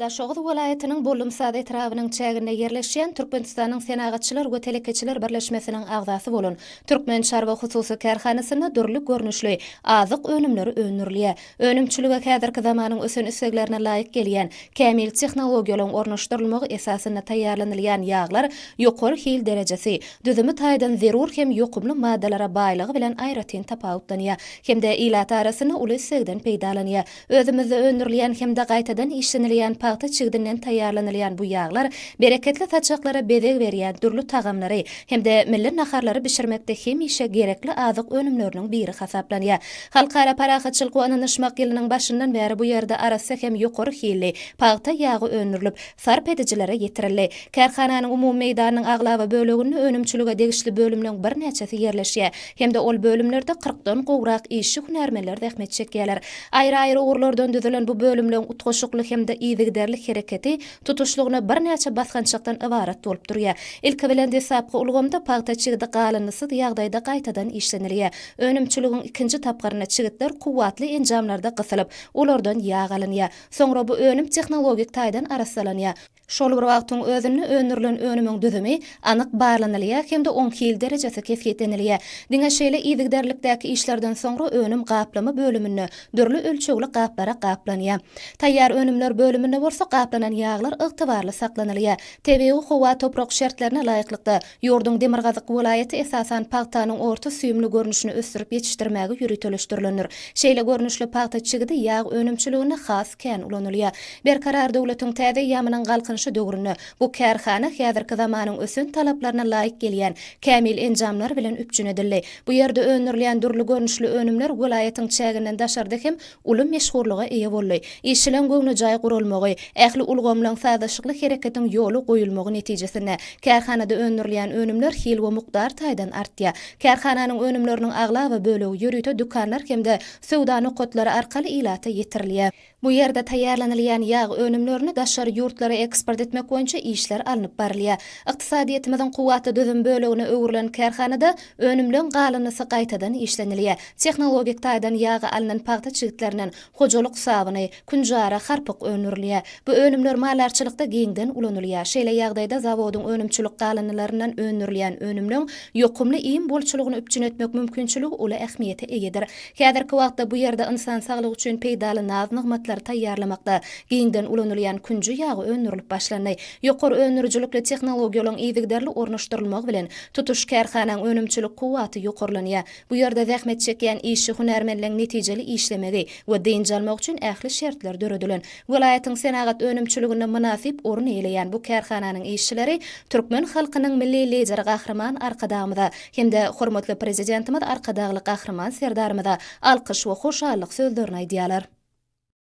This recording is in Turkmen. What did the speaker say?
Daşoğuz vilayetinin Bolumsad etrafının çäginde yerleşýän Türkmenistanyň Senagatçylar we Telekeçiler Birleşmesiniň agzasy bolan Türkmen Çarwa hususy kärhanasyna dürli görnüşli azyk önümleri öňürlýär. Önümçiligi häzirki zamanyň ösen isleglerine laýyk gelýän kämil tehnologiýalaryň ornaşdyrylmagy esasyna taýýarlanylýan ýaglar ýokary hil derejesi, düzümi taýdan zerur hem ýokumly maddalara baýlygy bilen aýratyn tapawutlanýar. Hemde ilat arasyna uly segden peýdalanýar. Özümizde öňürlýän hemde gaýtadan işlenilýän paýta çygdynyň taýýarlanylýan bu ýaglar bereketli taçaklara bedeg berýän dürli tagamlary hemde milli naharlary bişirmekde hemişe gerekli azyk önümleriniň biri hasaplanýar. Halkara parahatçylyk we anyşmak ýylynyň başyndan bäri bu ýerde arasy hem ýokary hilli paýta ýagy öňürilip sarp edijilere ýetirildi. Kärhananyň umumy meýdanynyň aglawa bölegini önümçilige degişli bölümleriň bir näçesi yerleşýär. Hemde ol bölümlerde 40dan gowrak işi hünärmenler zähmet çekýärler. Aýry-aýry ugrlardan düzülen bu bölümleriň utgaşykly hemde derlik hereketi tutuşluğuna bir näçe basgançykdan ibarat bolup durýar. Ilki bilen desapky ulgamda paýta çygdy galanyny ýagdaýda gaýtadan işlenilýär. Önümçiligiň ikinji tapgaryna çygitler kuwatly enjamlarda gysylyp, ulardan ýag alynýar. Soňra bu önüm tehnologik taýdan arassalanýar. Şol bir wagtyň özüni öňürilen önümiň düzümi anyk barlanylýar hemde 10 hil derejesi kesgitlenilýär. Diňe şeýle ýygdyrlykdaky işlerden soňra önüm gaplama bölümini dürli ölçegli gaplara gaplanýar. Taýýar önümler bölümine bolsa gaplanan ýaglar ygtybarly saklanylýar. Tebii howa toprak şertlerine laýyklykda ýurdun Demirgazyk vilayeti esasan paýtanyň orta süýümli görnüşini ösdürip ýetişdirmäge ýürütilýär. Şeýle görnüşli paýta çygdy ýag önümçiligine has kän ulanylýar. Berkarar döwletiň täze ýamynyň galkynyşy döwründe bu kärhana häzirki zamanyň ösen talaplaryna laýyk gelýän kämil enjamlar bilen üpjünedildi. Bu ýerde öňürilýän dürli görnüşli önümler vilayetiň çäginden daşarda hem uly meşhurlyga eýe boldy. Işilen göwnü jaý gurulmagy, ähli ulgamlaryň sadaşykly hereketiň ýoly goýulmagy netijesinde kärhanada öňürilýän önümler hil we mukdar taýdan artýar. Kärhananyň önümleriniň aglawa bölegi ýürüýte dükanlar hemde sowda nokotlary arkaly ilata ýetirilýär. Bu ýerde taýýarlanylýan ýag önümlerini daşary ýurtlara eksport etmek boýunça işler alınıp barylýar. Ykdysadiyetimiziň kuwatly düzüm bölegine öwrilen kärhanada önümleň galanyny gaýtadan işlenilýär. Tehnologik taýdan ýagy alynan paýta çygytlerinden hojalyk sabyny, künjara, harpyk öňürilýär. Bu önümler malarçylykda giňden ulanylýar. Şeýle ýagdaýda zawodyň önümçilik galanylaryndan öňürilýän önümleň ýokumly iň bolçylygyny üpjün etmek mümkinçiligi uly ähmiýete egedir. Häzirki wagtda bu ýerde insan saglygy üçin peýdaly naz nygmatlary taýýarlamakda giňden ulanylýan künji ýagy öňürilip başlandy. Ýokary öňürjilikli tehnologiýalaryň ýygdyrly ornaşdyrylmagy bilen tutuş kärhananyň önümçilik kuwaty ýokarlanýar. Bu ýerde zähmet çekýän işi hünärmenliň netijeli işlemegi we deňje almak üçin ähli şertler döredilen. Vilayetiň senagat önümçiligine münasip orun eýleýän bu kärhananyň işçileri türkmen halkynyň milli lideri Gahrman Arkadagymyza hemde hormatly prezidentimiz Arkadagly Gahrman Serdarymyza alkyş we hoşallyk sözlerini aýdýarlar.